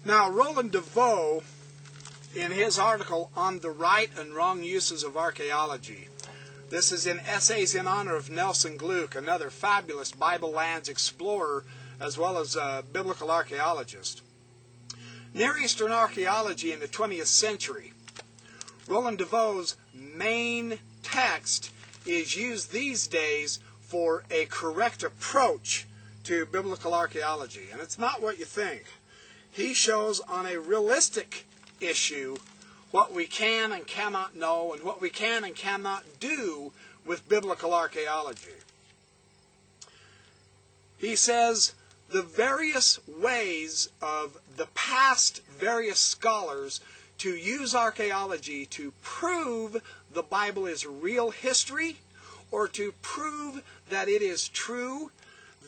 Now, Roland DeVoe, in his article on the right and wrong uses of archaeology, this is in Essays in Honor of Nelson Gluck, another fabulous Bible lands explorer as well as a biblical archaeologist. Near Eastern archaeology in the 20th century. Roland DeVoe's main text is used these days for a correct approach to biblical archaeology. And it's not what you think. He shows on a realistic issue what we can and cannot know and what we can and cannot do with biblical archaeology. He says the various ways of the past various scholars to use archaeology to prove the Bible is real history or to prove that it is true,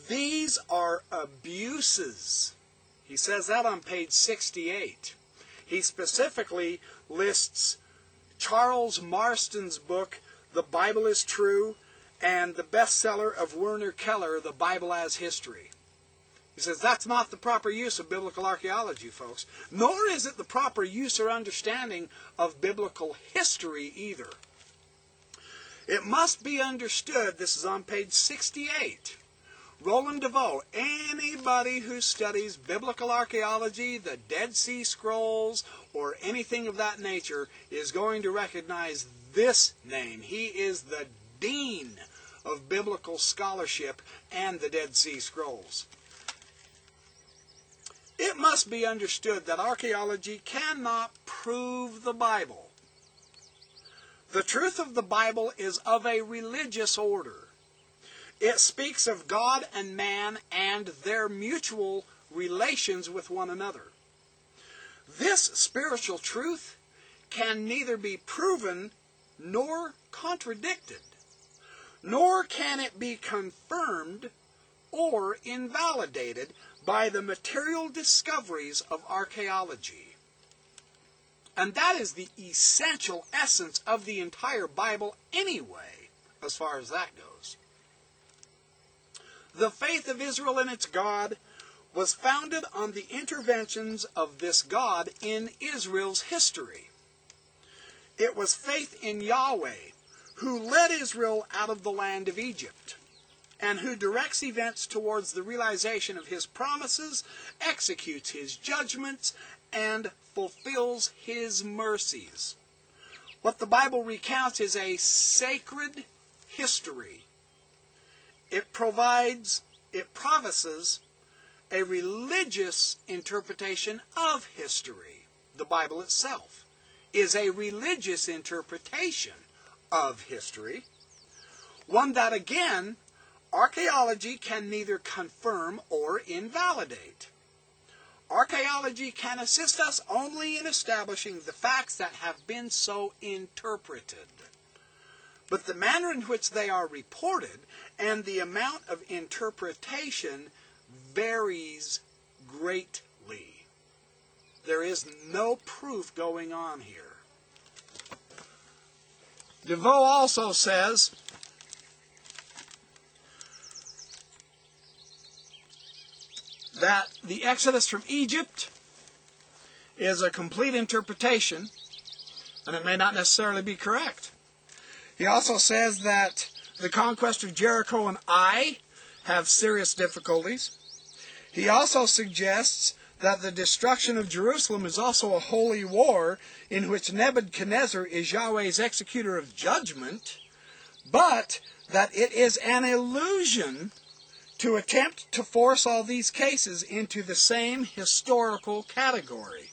these are abuses. He says that on page 68. He specifically lists Charles Marston's book, The Bible is True, and the bestseller of Werner Keller, The Bible as History. He says that's not the proper use of biblical archaeology, folks. Nor is it the proper use or understanding of biblical history either. It must be understood, this is on page 68, Roland DeVoe, anybody who studies biblical archaeology, the Dead Sea Scrolls, or anything of that nature is going to recognize this name. He is the dean of biblical scholarship and the Dead Sea Scrolls. It must be understood that archaeology cannot prove the Bible. The truth of the Bible is of a religious order. It speaks of God and man and their mutual relations with one another. This spiritual truth can neither be proven nor contradicted, nor can it be confirmed or invalidated by the material discoveries of archaeology. And that is the essential essence of the entire Bible anyway, as far as that goes. The faith of Israel in its God was founded on the interventions of this God in Israel's history. It was faith in Yahweh, who led Israel out of the land of Egypt, and who directs events towards the realization of his promises, executes his judgments, and fulfills his mercies. What the Bible recounts is a sacred history. It provises a religious interpretation of history. The Bible itself is a religious interpretation of history, one that, again, archaeology can neither confirm or invalidate. Archaeology can assist us only in establishing the facts that have been so interpreted. But the manner in which they are reported and the amount of interpretation varies greatly. There is no proof going on here. DeVoe also says that the Exodus from Egypt is a complete interpretation, and it may not necessarily be correct. He also says that the conquest of Jericho and Ai have serious difficulties. He also suggests that the destruction of Jerusalem is also a holy war in which Nebuchadnezzar is Yahweh's executor of judgment, but that it is an illusion to attempt to force all these cases into the same historical category.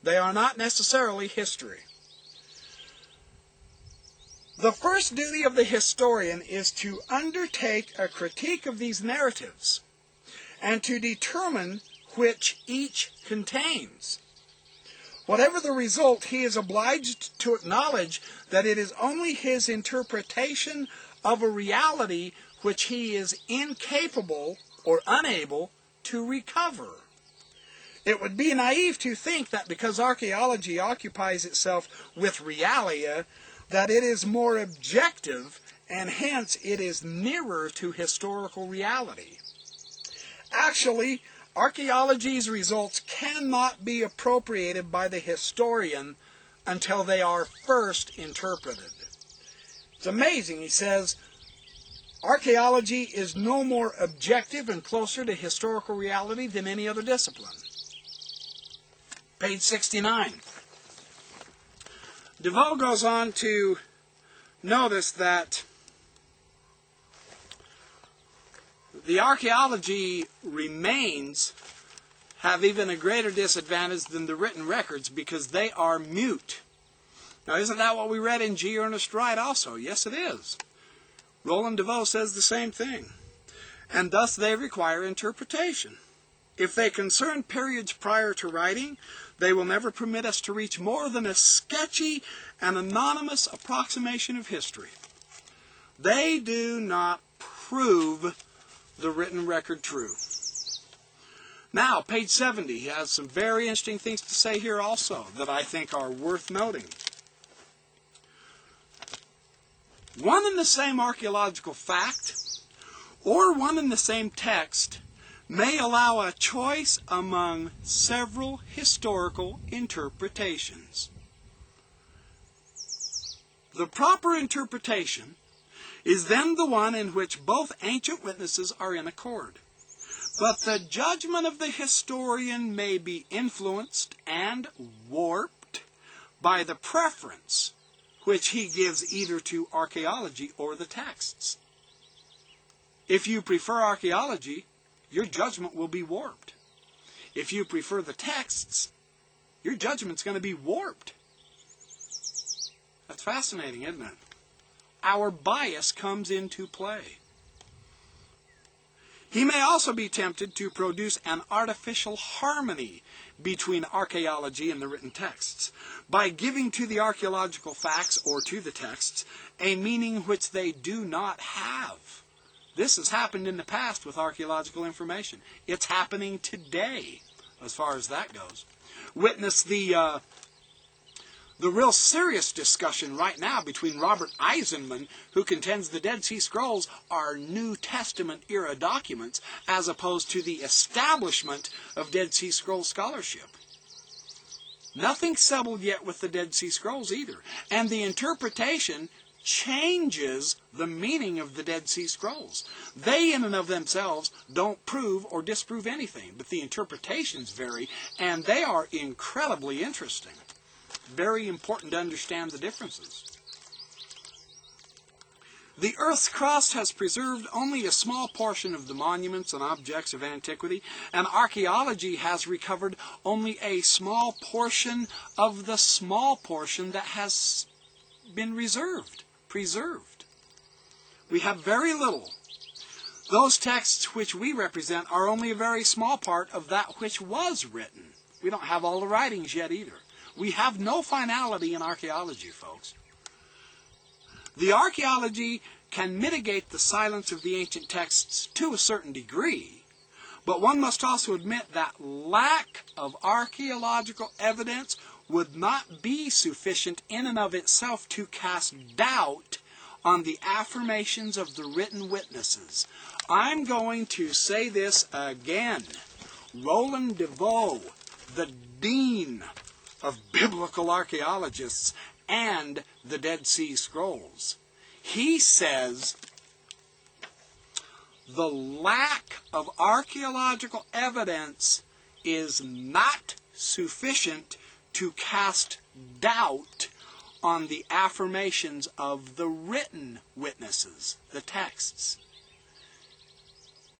They are not necessarily history. The first duty of the historian is to undertake a critique of these narratives and to determine which each contains. Whatever the result, he is obliged to acknowledge that it is only his interpretation of a reality which he is incapable or unable to recover. It would be naive to think that because archaeology occupies itself with realia, that it is more objective and hence it is nearer to historical reality. Actually, Archaeology's results cannot be appropriated by the historian until they are first interpreted. It's amazing. He says, archaeology is no more objective and closer to historical reality than any other discipline. Page 69. DeVoe goes on to notice that the archaeology remains have even a greater disadvantage than the written records because they are mute. Now, isn't that what we read in G. Ernest Wright also? Yes, it is. Roland DeVoe says the same thing. And thus they require interpretation. If they concern periods prior to writing, they will never permit us to reach more than a sketchy and anonymous approximation of history. They do not prove the written record true. Now, page 70, he has some very interesting things to say here also that I think are worth noting. One and the same archaeological fact or one and the same text may allow a choice among several historical interpretations. The proper interpretation is then the one in which both ancient witnesses are in accord. But the judgment of the historian may be influenced and warped by the preference which he gives either to archaeology or the texts. If you prefer archaeology, your judgment will be warped. If you prefer the texts, your judgment's going to be warped. That's fascinating, isn't it? Our bias comes into play. He may also be tempted to produce an artificial harmony between archaeology and the written texts by giving to the archaeological facts or to the texts a meaning which they do not have. This has happened in the past with archaeological information. It's happening today as far as that goes. Witness the real serious discussion right now between Robert Eisenman, who contends the Dead Sea Scrolls are New Testament era documents, as opposed to the establishment of Dead Sea Scrolls scholarship. Nothing settled yet with the Dead Sea Scrolls either. And the interpretation changes the meaning of the Dead Sea Scrolls. They in and of themselves don't prove or disprove anything, but the interpretations vary, and they are incredibly interesting. Very important to understand the differences. The Earth's crust has preserved only a small portion of the monuments and objects of antiquity, and archaeology has recovered only a small portion of the small portion that has been preserved. We have very little. Those texts which we represent are only a very small part of that which was written. We don't have all the writings yet either. We have no finality in archaeology, folks. The archaeology can mitigate the silence of the ancient texts to a certain degree, but one must also admit that lack of archaeological evidence would not be sufficient in and of itself to cast doubt on the affirmations of the written witnesses. I'm going to say this again. Roland DeVoe, the dean of biblical archaeologists and the Dead Sea Scrolls, he says the lack of archaeological evidence is not sufficient to cast doubt on the affirmations of the written witnesses, the texts.